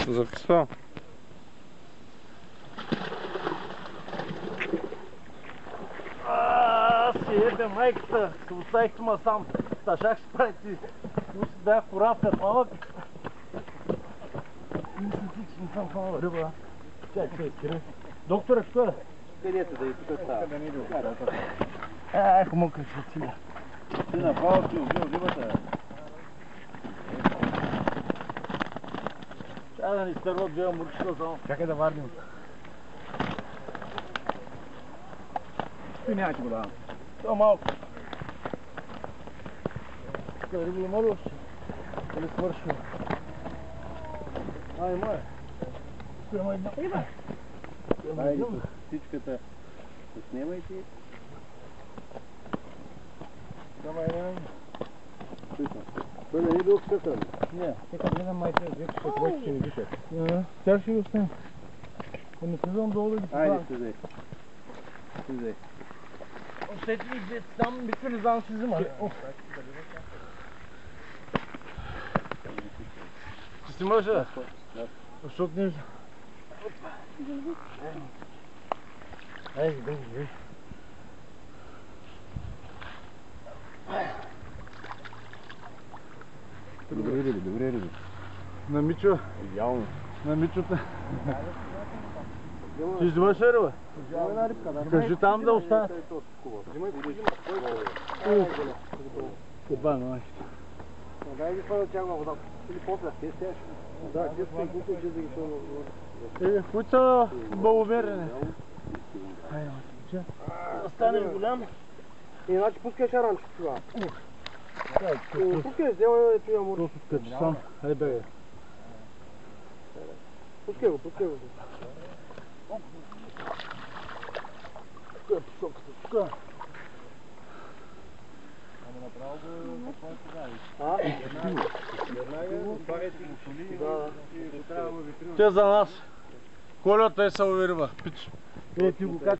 За какво? Си ебе майката, се оставих тума сам. Сташах си правите. Мисля да бях коравка малък. Не съм хванал риба. Чак се изкри. Доктора, какво е? Където да и тук става? Да не иде. Хумъка ще циля. Ти направо си убил рибата. Чай да ни стърват две мурчета само. Чакай да варнем. Ти няма ти го давам. Това малко. Тук риба има ли още? Дали свършва? Има е. Тук има една риба. Айде, птичката. Снимайте. Давай, давай. Бъде не бил скъсан. Не, тека гледам майка, век ще твоите ще не дишат. Тя ще ги остане. Не слизам долу да ги покажа. Айде, слизай. Слизай. Още ти идете там, мисля не знам си взима. Ти си мъж, да? Защото не виждам. Айде, дай. Добре риби. На Мичо. Идеално. На Мичота. Ти взимаш ли риба? Една рибка, да. Кажи там да оставят. Взимай. Куба, майка. Дай ги хвана тягва вода. Или попля, те стяш. Да, те стои кука, че да ги хвана. Които са баловерени. Хайде, Мичо. Стане голям. Иначе пускай шаранче това. Пускай, вземай да я мурче. Качи сам. Хайде, бегай. Пускай го. Тук е посоката, тук е. Ама направо го какво тогава? Те за нас. Колята е са уверива. Пич. Ти го